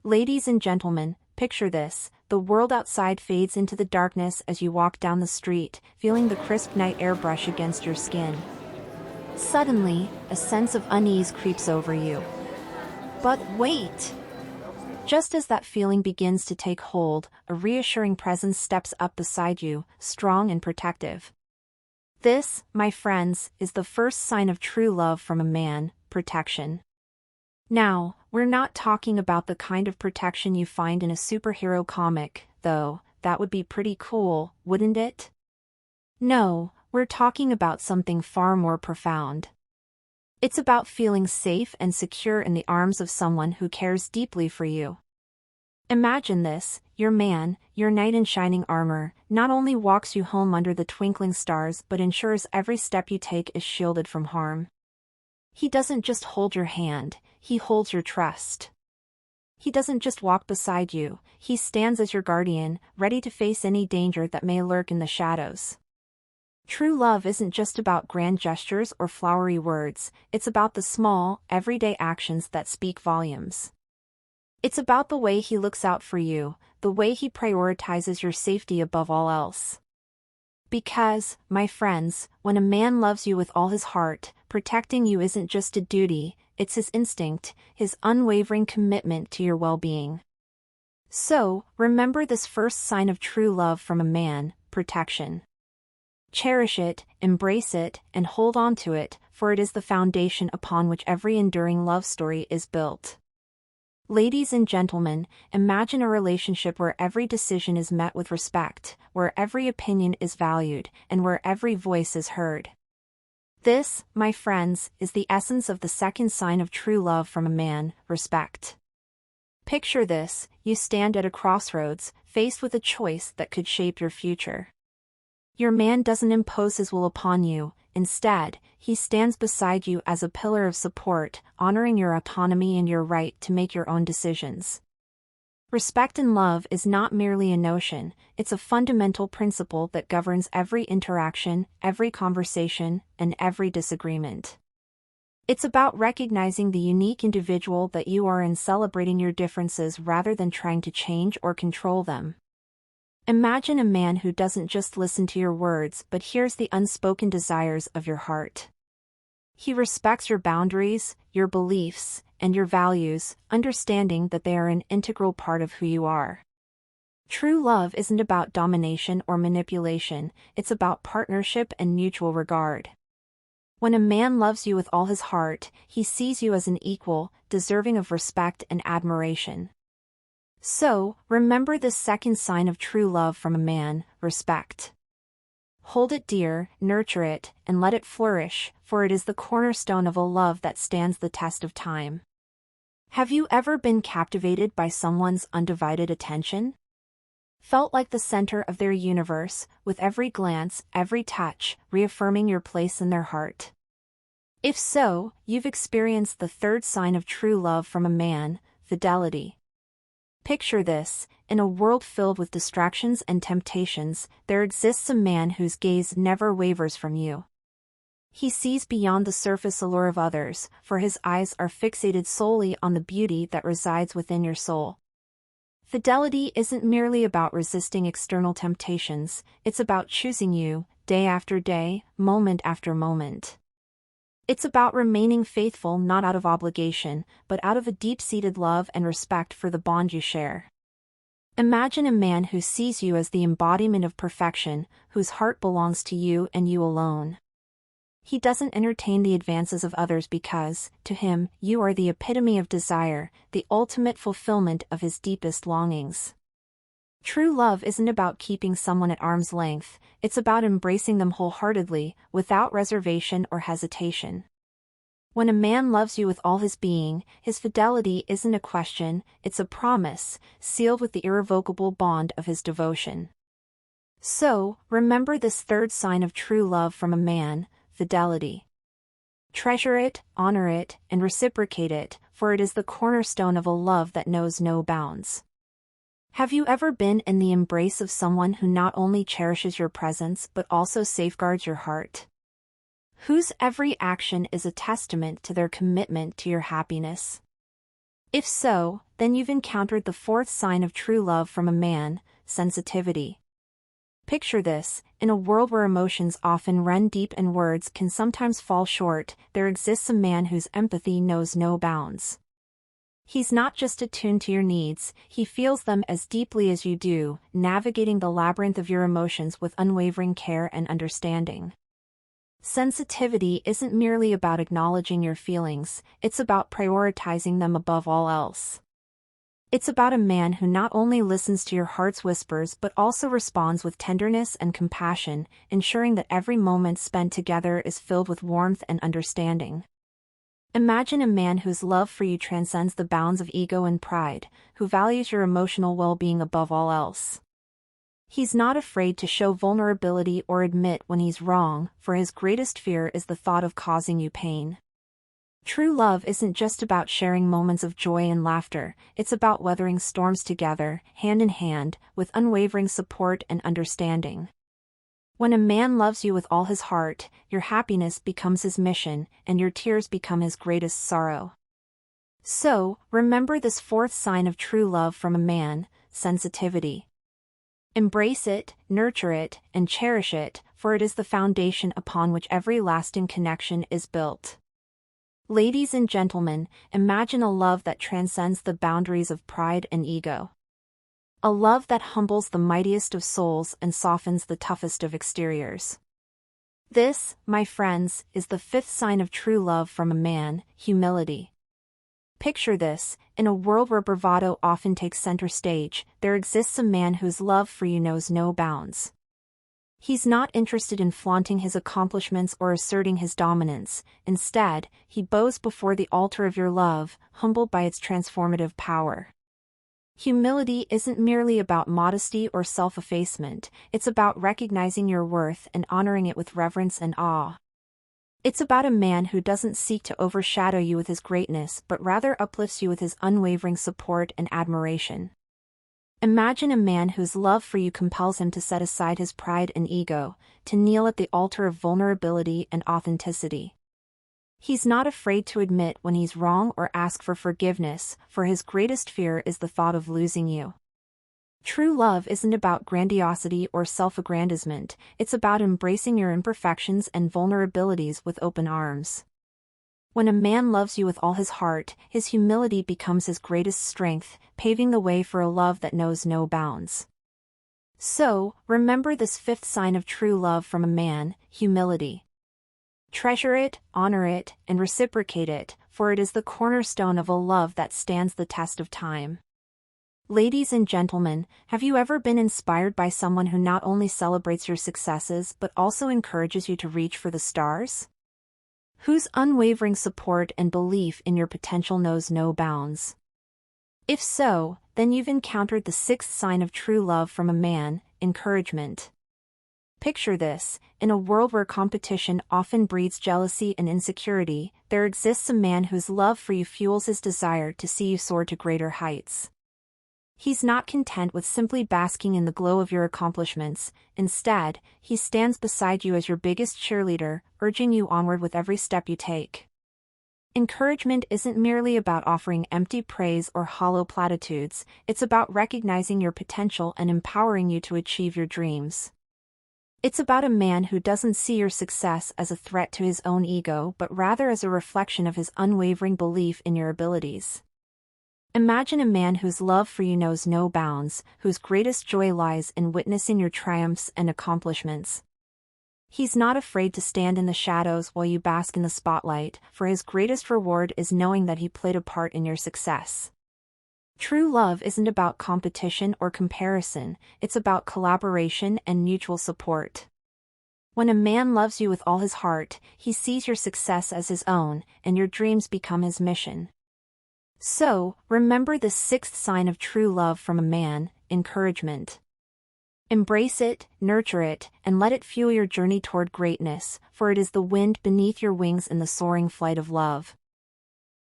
Ladies and gentlemen, picture this. The world outside fades into the darkness as you walk down the street, feeling the crisp night air brush against your skin. Suddenly, a sense of unease creeps over you. But wait! Just as that feeling begins to take hold, a reassuring presence steps up beside you, strong and protective. This, my friends, is the first sign of true love from a man: protection. Now, we're not talking about the kind of protection you find in a superhero comic, though that would be pretty cool, wouldn't it? No, we're talking about something far more profound. It's about feeling safe and secure in the arms of someone who cares deeply for you. Imagine this: your man, your knight in shining armor, not only walks you home under the twinkling stars but ensures every step you take is shielded from harm. He doesn't just hold your hand, he holds your trust. He doesn't just walk beside you, he stands as your guardian, ready to face any danger that may lurk in the shadows. True love isn't just about grand gestures or flowery words, it's about the small, everyday actions that speak volumes. It's about the way he looks out for you, the way he prioritizes your safety above all else. Because, my friends, when a man loves you with all his heart, protecting you isn't just a duty, it's his instinct, his unwavering commitment to your well-being. So, remember this first sign of true love from a man: protection. Cherish it, embrace it, and hold on to it, for it is the foundation upon which every enduring love story is built. Ladies and gentlemen, imagine a relationship where every decision is met with respect, where every opinion is valued, and where every voice is heard. This, my friends, is the essence of the second sign of true love from a man: respect. Picture this: you stand at a crossroads, faced with a choice that could shape your future. Your man doesn't impose his will upon you, instead, he stands beside you as a pillar of support, honoring your autonomy and your right to make your own decisions. Respect in love is not merely a notion, it's a fundamental principle that governs every interaction, every conversation, and every disagreement. It's about recognizing the unique individual that you are and celebrating your differences rather than trying to change or control them. Imagine a man who doesn't just listen to your words but hears the unspoken desires of your heart. He respects your boundaries, your beliefs, and your values, understanding that they are an integral part of who you are. True love isn't about domination or manipulation, it's about partnership and mutual regard. When a man loves you with all his heart, he sees you as an equal, deserving of respect and admiration. So, remember this second sign of true love from a man: respect. Hold it dear, nurture it, and let it flourish, for it is the cornerstone of a love that stands the test of time. Have you ever been captivated by someone's undivided attention? Felt like the center of their universe, with every glance, every touch, reaffirming your place in their heart? If so, you've experienced the third sign of true love from a man: fidelity. Picture this: in a world filled with distractions and temptations, there exists a man whose gaze never wavers from you. He sees beyond the surface allure of others, for his eyes are fixated solely on the beauty that resides within your soul. Fidelity isn't merely about resisting external temptations, it's about choosing you, day after day, moment after moment. It's about remaining faithful not out of obligation, but out of a deep-seated love and respect for the bond you share. Imagine a man who sees you as the embodiment of perfection, whose heart belongs to you and you alone. He doesn't entertain the advances of others because, to him, you are the epitome of desire, the ultimate fulfillment of his deepest longings. True love isn't about keeping someone at arm's length, it's about embracing them wholeheartedly, without reservation or hesitation. When a man loves you with all his being, his fidelity isn't a question, it's a promise, sealed with the irrevocable bond of his devotion. So, remember this third sign of true love from a man: fidelity. Treasure it, honor it, and reciprocate it, for it is the cornerstone of a love that knows no bounds. Have you ever been in the embrace of someone who not only cherishes your presence but also safeguards your heart? Whose every action is a testament to their commitment to your happiness? If so, then you've encountered the fourth sign of true love from a man, sensitivity. Picture this: in a world where emotions often run deep and words can sometimes fall short, there exists a man whose empathy knows no bounds. He's not just attuned to your needs, he feels them as deeply as you do, navigating the labyrinth of your emotions with unwavering care and understanding. Sensitivity isn't merely about acknowledging your feelings, it's about prioritizing them above all else. It's about a man who not only listens to your heart's whispers but also responds with tenderness and compassion, ensuring that every moment spent together is filled with warmth and understanding. Imagine a man whose love for you transcends the bounds of ego and pride, who values your emotional well-being above all else. He's not afraid to show vulnerability or admit when he's wrong, for his greatest fear is the thought of causing you pain. True love isn't just about sharing moments of joy and laughter, it's about weathering storms together, hand in hand, with unwavering support and understanding. When a man loves you with all his heart, your happiness becomes his mission, and your tears become his greatest sorrow. So, remember this fourth sign of true love from a man: sensitivity. Embrace it, nurture it, and cherish it, for it is the foundation upon which every lasting connection is built. Ladies and gentlemen, imagine a love that transcends the boundaries of pride and ego. A love that humbles the mightiest of souls and softens the toughest of exteriors. This, my friends, is the fifth sign of true love from a man: humility. Picture this: in a world where bravado often takes center stage, there exists a man whose love for you knows no bounds. He's not interested in flaunting his accomplishments or asserting his dominance. Instead, he bows before the altar of your love, humbled by its transformative power. Humility isn't merely about modesty or self-effacement, it's about recognizing your worth and honoring it with reverence and awe. It's about a man who doesn't seek to overshadow you with his greatness but rather uplifts you with his unwavering support and admiration. Imagine a man whose love for you compels him to set aside his pride and ego, to kneel at the altar of vulnerability and authenticity. He's not afraid to admit when he's wrong or ask for forgiveness, for his greatest fear is the thought of losing you. True love isn't about grandiosity or self-aggrandizement, it's about embracing your imperfections and vulnerabilities with open arms. When a man loves you with all his heart, his humility becomes his greatest strength, paving the way for a love that knows no bounds. So, remember this fifth sign of true love from a man: humility. Treasure it, honor it, and reciprocate it, for it is the cornerstone of a love that stands the test of time. Ladies and gentlemen, have you ever been inspired by someone who not only celebrates your successes but also encourages you to reach for the stars? Whose unwavering support and belief in your potential knows no bounds? If so, then you've encountered the sixth sign of true love from a man: encouragement. Picture this: in a world where competition often breeds jealousy and insecurity, there exists a man whose love for you fuels his desire to see you soar to greater heights. He's not content with simply basking in the glow of your accomplishments. Instead, he stands beside you as your biggest cheerleader, urging you onward with every step you take. Encouragement isn't merely about offering empty praise or hollow platitudes, it's about recognizing your potential and empowering you to achieve your dreams. It's about a man who doesn't see your success as a threat to his own ego but rather as a reflection of his unwavering belief in your abilities. Imagine a man whose love for you knows no bounds, whose greatest joy lies in witnessing your triumphs and accomplishments. He's not afraid to stand in the shadows while you bask in the spotlight, for his greatest reward is knowing that he played a part in your success. True love isn't about competition or comparison, it's about collaboration and mutual support. When a man loves you with all his heart, he sees your success as his own, and your dreams become his mission. So, remember the sixth sign of true love from a man: encouragement. Embrace it, nurture it, and let it fuel your journey toward greatness, for it is the wind beneath your wings in the soaring flight of love.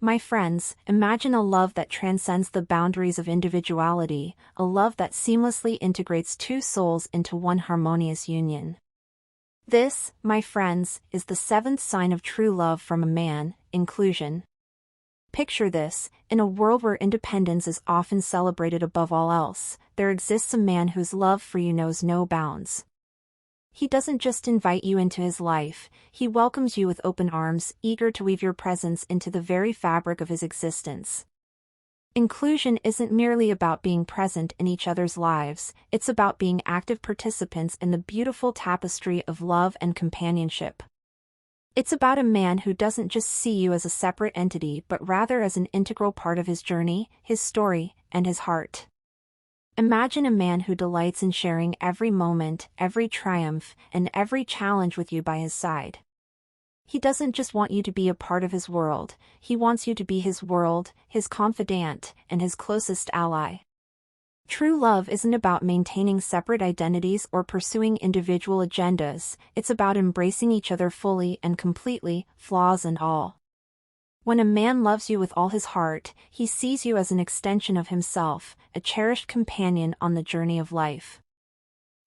My friends, imagine a love that transcends the boundaries of individuality, a love that seamlessly integrates two souls into one harmonious union. This, my friends, is the seventh sign of true love from a man: inclusion. Picture this: in a world where independence is often celebrated above all else, there exists a man whose love for you knows no bounds. He doesn't just invite you into his life, he welcomes you with open arms, eager to weave your presence into the very fabric of his existence. Inclusion isn't merely about being present in each other's lives, it's about being active participants in the beautiful tapestry of love and companionship. It's about a man who doesn't just see you as a separate entity but rather as an integral part of his journey, his story, and his heart. Imagine a man who delights in sharing every moment, every triumph, and every challenge with you by his side. He doesn't just want you to be a part of his world, he wants you to be his world, his confidant, and his closest ally. True love isn't about maintaining separate identities or pursuing individual agendas, it's about embracing each other fully and completely, flaws and all. When a man loves you with all his heart, he sees you as an extension of himself, a cherished companion on the journey of life.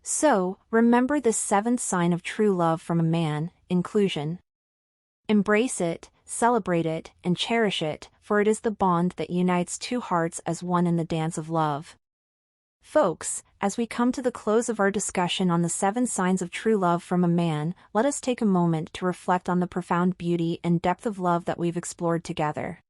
So, remember this seventh sign of true love from a man: inclusion. Embrace it, celebrate it, and cherish it, for it is the bond that unites two hearts as one in the dance of love. Folks, as we come to the close of our discussion on the 7 signs of true love from a man, let us take a moment to reflect on the profound beauty and depth of love that we've explored together.